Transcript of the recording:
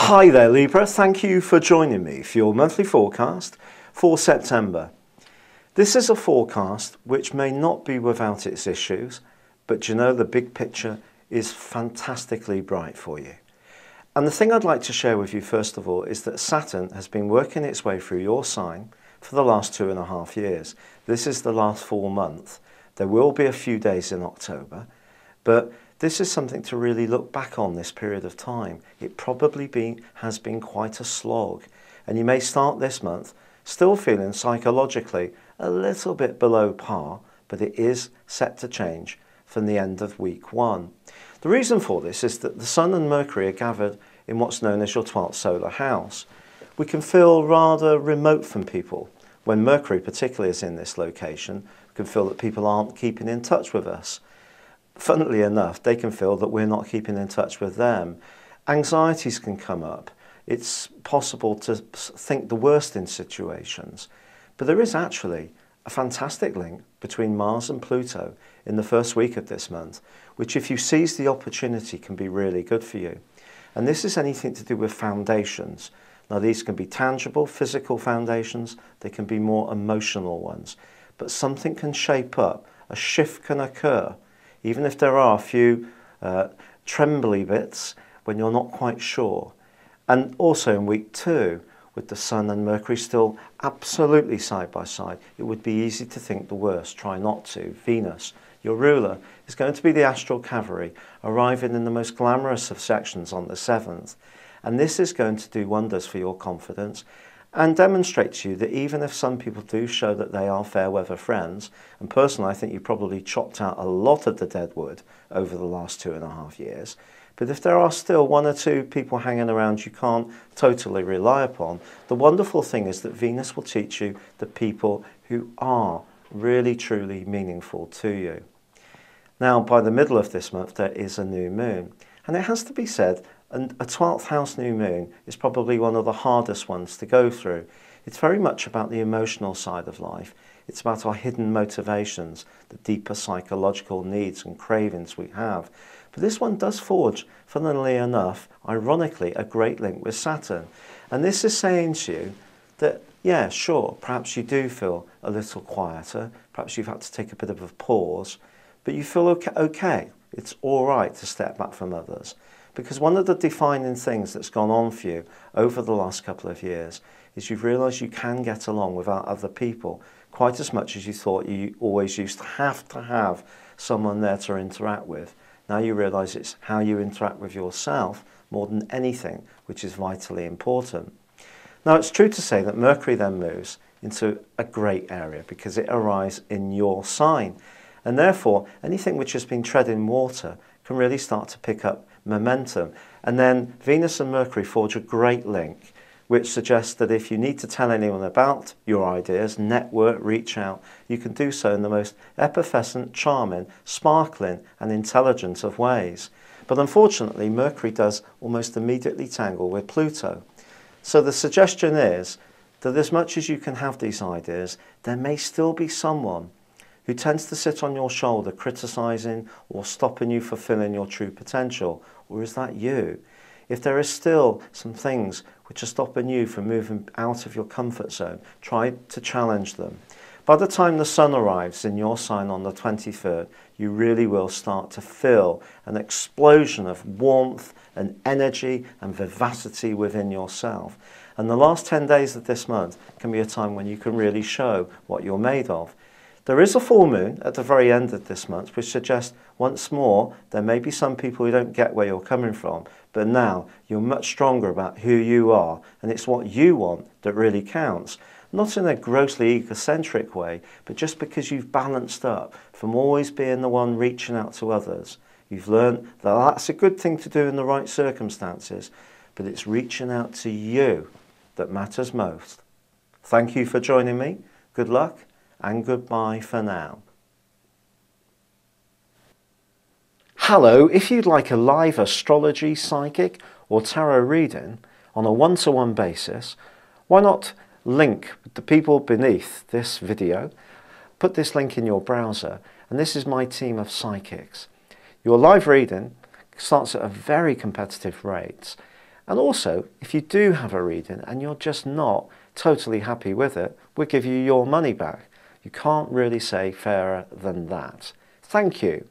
Hi there Libra, thank you for joining me for your monthly forecast for September. This is a forecast which may not be without its issues, but you know the big picture is fantastically bright for you. And the thing I'd like to share with you first of all is that Saturn has been working its way through your sign for the last 2.5 years. This is the last full month. There will be a few days in October, but this is something to really look back on this period of time. It probably has been quite a slog, and you may start this month still feeling psychologically a little bit below par, but it is set to change from the end of week 1. The reason for this is that the Sun and Mercury are gathered in what's known as your 12th solar house. We can feel rather remote from people. When Mercury particularly is in this location, we can feel that people aren't keeping in touch with us. Funnily enough, they can feel that we're not keeping in touch with them. Anxieties can come up. It's possible to think the worst in situations. But there is actually a fantastic link between Mars and Pluto in the first week of this month, which if you seize the opportunity can be really good for you. And this is anything to do with foundations. Now these can be tangible, physical foundations, they can be more emotional ones. But something can shape up, a shift can occur, even if there are a few trembly bits when you're not quite sure. And also in week 2, with the Sun and Mercury still absolutely side by side, it would be easy to think the worst. Try not to. Venus, your ruler, is going to be the astral cavalry, arriving in the most glamorous of sections on the 7th. And this is going to do wonders for your confidence and demonstrate to you that even if some people do show that they are fair weather friends, and personally I think you probably chopped out a lot of the dead wood over the last 2.5 years, but if there are still 1 or 2 people hanging around you can't totally rely upon, the wonderful thing is that Venus will teach you the people who are really truly meaningful to you. Now by the middle of this month there is a new moon, and it has to be said, and a 12th house new moon is probably one of the hardest ones to go through. It's very much about the emotional side of life. It's about our hidden motivations, the deeper psychological needs and cravings we have. But this one does forge, funnily enough, ironically, a great link with Saturn. And this is saying to you that, yeah, sure, perhaps you do feel a little quieter, perhaps you've had to take a bit of a pause, but you feel okay. It's all right to step back from others. Because one of the defining things that's gone on for you over the last couple of years is you've realised you can get along without other people quite as much as you thought you always used to have someone there to interact with. Now you realise it's how you interact with yourself more than anything, which is vitally important. Now it's true to say that Mercury then moves into a great area because it arrives in your sign. And therefore anything which has been treading water can really start to pick up momentum. And then Venus and Mercury forge a great link, which suggests that if you need to tell anyone about your ideas, network, reach out, you can do so in the most effervescent, charming, sparkling and intelligent of ways. But unfortunately, Mercury does almost immediately tangle with Pluto. So the suggestion is that as much as you can have these ideas, there may still be someone who tends to sit on your shoulder criticising or stopping you fulfilling your true potential. Or is that you? If there is still some things which are stopping you from moving out of your comfort zone, try to challenge them. By the time the Sun arrives in your sign on the 23rd, you really will start to feel an explosion of warmth and energy and vivacity within yourself. And the last 10 days of this month can be a time when you can really show what you're made of. There is a full moon at the very end of this month, which suggests once more there may be some people who don't get where you're coming from, but now you're much stronger about who you are, and it's what you want that really counts. Not in a grossly egocentric way, but just because you've balanced up from always being the one reaching out to others. You've learned that that's a good thing to do in the right circumstances, but it's reaching out to you that matters most. Thank you for joining me. Good luck. And goodbye for now. Hello, if you'd like a live astrology, psychic or tarot reading on a one-to-one basis, why not link with the people beneath this video, put this link in your browser, and this is my team of psychics. Your live reading starts at a very competitive rate, And also, if you do have a reading and you're just not totally happy with it, we'll give you your money back. You can't really say fairer than that. Thank you.